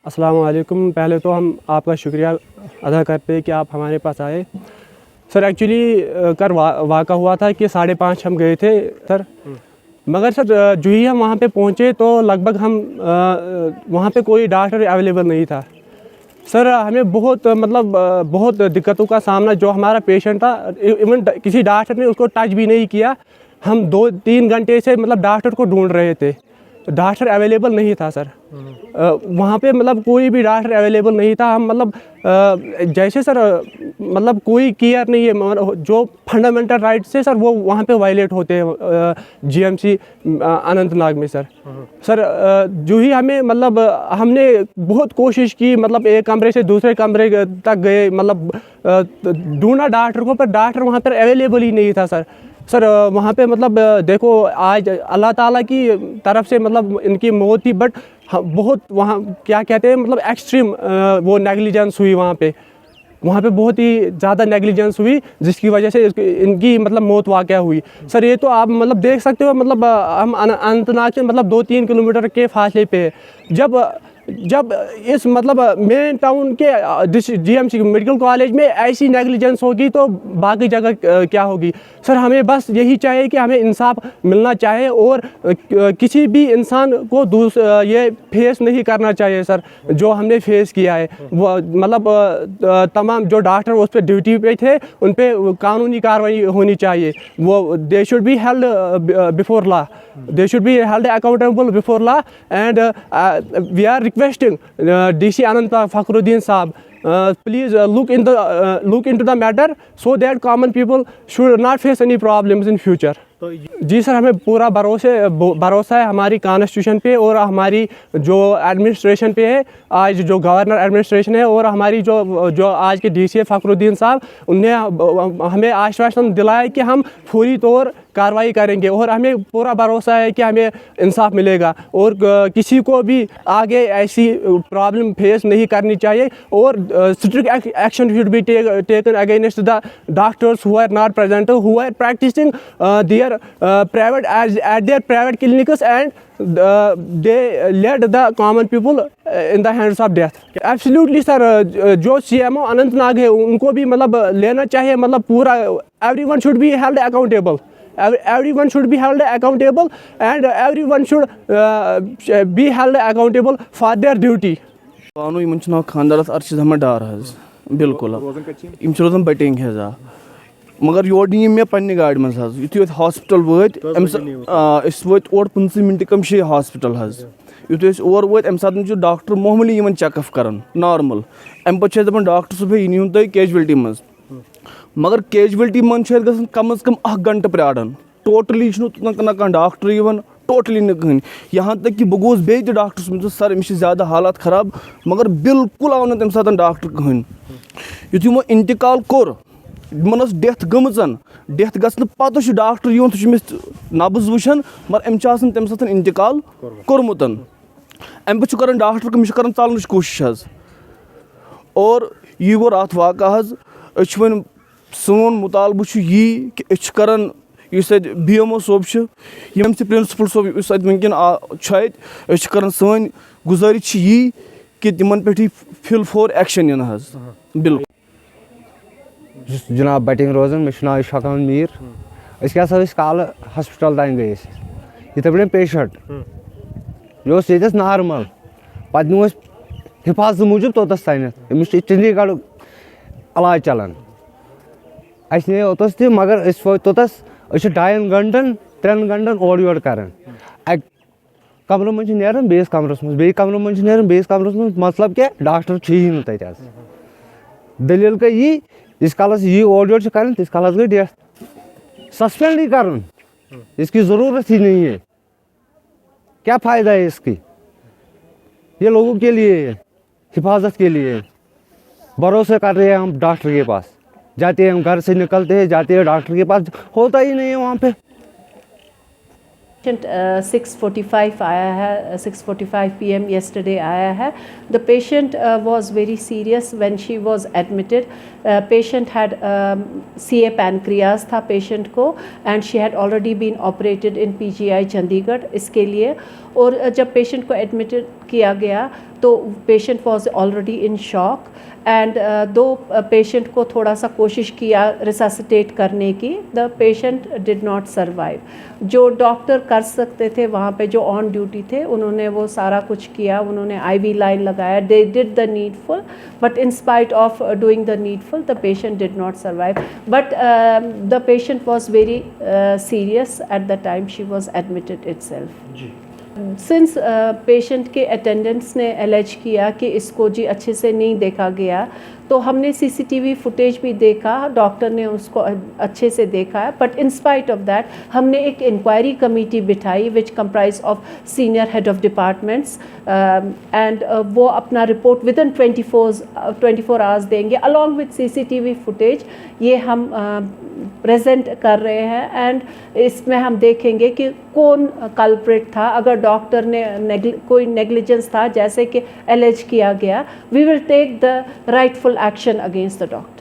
अस्सलाम वालेकुम। पहले तो हम आपका शुक्रिया अदा करते हैं कि आप हमारे पास आए। सर एक्चुअली कल वाक़ा हुआ था कि 5:30 हम गए थे सर, मगर सर जो ही हम वहाँ पे पहुँचे तो लगभग हम वहाँ पे कोई डॉक्टर अवेलेबल नहीं था। सर हमें बहुत बहुत दिक्कतों का सामना, जो हमारा पेशेंट था इवन किसी डॉक्टर ने उसको टच भी नहीं किया। हम 2-3 घंटे से डॉक्टर को ढूंढ रहे थे, डॉक्टर अवेलेबल नहीं था सर। वहाँ पे कोई भी डॉक्टर अवेलेबल नहीं था। हम जैसे सर कोई केयर नहीं है, जो फंडामेंटल राइट्स है सर वो वहाँ पे वायलेट होते हैं जीएमसी अनंतनाग में सर। सर जो ही हमें हमने बहुत कोशिश की, एक कमरे से दूसरे कमरे तक गए, ढूंढा डॉक्टर को, पर डॉक्टर वहाँ पर अवेलेबल ही नहीं था सर। सर वहाँ पे देखो आज अल्लाह ताला की तरफ से इनकी मौत थी, बट बहुत वहाँ क्या कहते हैं एक्सट्रीम वो नेग्लिजेंस हुई वहाँ पे बहुत ही ज़्यादा नेग्लिजेंस हुई, जिसकी वजह से इनकी मौत वाक़या हुई। सर ये तो आप देख सकते हो, हम अनंतनाग से 2-3 किलोमीटर के फासले पे है। जब इस मेन टाउन के जीएमसी मेडिकल कॉलेज में ऐसी नेग्लिजेंस होगी तो बाकी जगह क्या होगी। सर हमें बस यही चाहिए कि हमें इंसाफ मिलना चाहिए, और किसी भी इंसान को ये फेस नहीं करना चाहिए सर जो हमने फेस किया है। वो तमाम जो डॉक्टर उस पर ड्यूटी पे थे उन पे कानूनी कार्रवाई होनी चाहिए। वो they should be held before law, they should be held accountable before law, and we are requesting DC Anantnag Fakhruddin Saab, please look into the matter so that common people should not face any problems in future. जी sir, हमें पूरा भरोसा है हमारी constitution पे और हमारी जो एडमिनिस्ट्रेशन पे है, आज जो गवर्नर एडमिनिस्ट्रेशन है, और हमारी जो आज के डीसी फखरुद्दीन साहब, उनने हमें आश्वासन दिलाया कि हम पूरी तौर कार्रवाई करेंगे, और हमें पूरा भरोसा है कि हमें इंसाफ मिलेगा और किसी को भी आगे ऐसी प्रॉब्लम फेस नहीं करनी चाहिए, और strict action should be taken against the doctors who are not present, who are practising their private at their private clinics, and they led the common people in the hands of death. Absolutely sir, जो CMO Anantnag है उनको भी लेना चाहिए, पूरा everyone should be held accountable. Everyone should be held accountable, and everyone should be held accountable for their duty. पानो Yemen छ नाव खानदारस अरशद अहमद डार हज बिल्कुल यम छ रोजन बटिंग हजा, मगर योर नी मे पन्ने गाड़ी मज हज युथु हॉस्पिटल वत अस वत और 15 मिनट कम शे हॉस्पिटल हज युथु अस और वत अम सात डॉक्टर मामूली यमन चेकअप करन नॉर्मल, अम पे दपान डॉक्टर सुबह यह नीन तुम कैजुअलिटी मज, मगर कैजुअलिटी मन गन कम अज कम 1 घंटे प्राड़न, टोटली ना डॉक्टर यवन, टोटली न कहीं। यहाँ तक कि बह गोस बे डॉक्टर सर अमिस ज़्यादा हालात खराब, मगर बिल्कुल आव न तम सात डॉक्टर कहीं। युथु यमो इंतकाल कोर, यमन डेथ गमचन, डेथ गसन पत डॉक्टर योन सह नब्ज वुचान, मगर अम तम सात इंतकाल कोर्मुत, अम पे कर डॉक्टर कमिस कर चलन कोशिश हज, और यह वो अत वाक़ा हज। वन सोन मुतालबु यी कि कर BMO सोब यम प्रिंसिपल सोब वनकन कर सन गुजारिश यी कि तिमन पे फिल फोर एक्शन इन हज बिल्कुल। जनाब बटिंग रोजन, मे नाव इशफाक अहमद मीर। क्या कल हॉस्पिटल तान गए ये पे पेशेंट ये नॉर्मल, पे नो हिफाजत मूजूब तोतस तान अमिस चंडीगढ़ इलाज चलान, अस ने ओतस तह, मगर तोतस 2 घंटन 3 घंटन और योर कर कमर मज नेरन बेस कमरस मज, बे कमर मज नेरन बेस कमरस मज, मतलब क्या डॉक्टर ही न तत दलील गई यी इस कालस यी और योर कर तिस कालस गई डेथ। सस्पेंड ही कर, इसकी ज़रूरत ही नहीं है, क्या फ़ायदा है इसकी, ये लोगों के लिए है, हिफाजत के लिए। भरोसे कर रहे हैं हम डॉक्टर के पास, जाते हैं हम घर से निकलते हैं जाते हैं डॉक्टर के पास, होता ही नहीं है वहाँ पे। 6:45 आया है, 6:45 PM yesterday आया है। The patient was very serious when she was admitted. Patient had CA pancreas था patient को, and she had already been operated in PGI Chandigarh इसके लिए, اور جب پیشنٹ کو ایڈمیٹڈ کیا گیا تو patient was already in shock and the patient کو تھوڑا سا کوشش کیا ریساسیٹیٹ کرنے کی, the patient did not survive. جو ڈاکٹر کر سکتے تھے وہاں پہ جو آن ڈیوٹی تھے انہوں نے وہ سارا کچھ کیا, انہوں نے آئی وی لائن لگایا, they did the needful, but in spite of doing the needful the patient did not survive. But the patient was very serious at the time she was admitted itself. Since patient کے attendants نے allege کیا کہ اس کو جی اچھے سے نہیں دیکھا گیا, تو ہم نے سی سی ٹی وی فوٹیج بھی دیکھا, ڈاکٹر نے اس کو اچھے سے دیکھا ہے, but in spite of that ہم نے ایک انکوائری کمیٹی بٹھائی which comprise of senior head of departments and وہ اپنا رپورٹ ود ان 24 آورس دیں گے along with C C T V footage. یہ ہم پریزنٹ کر رہے ہیں اینڈ اس میں ہم دیکھیں گے کہ کون کلپریٹ تھا. اگر ڈاکٹر نے کوئی نیگلیجنس تھا جیسے کہ الیج کیا گیا, we will take the rightful action against the doctor.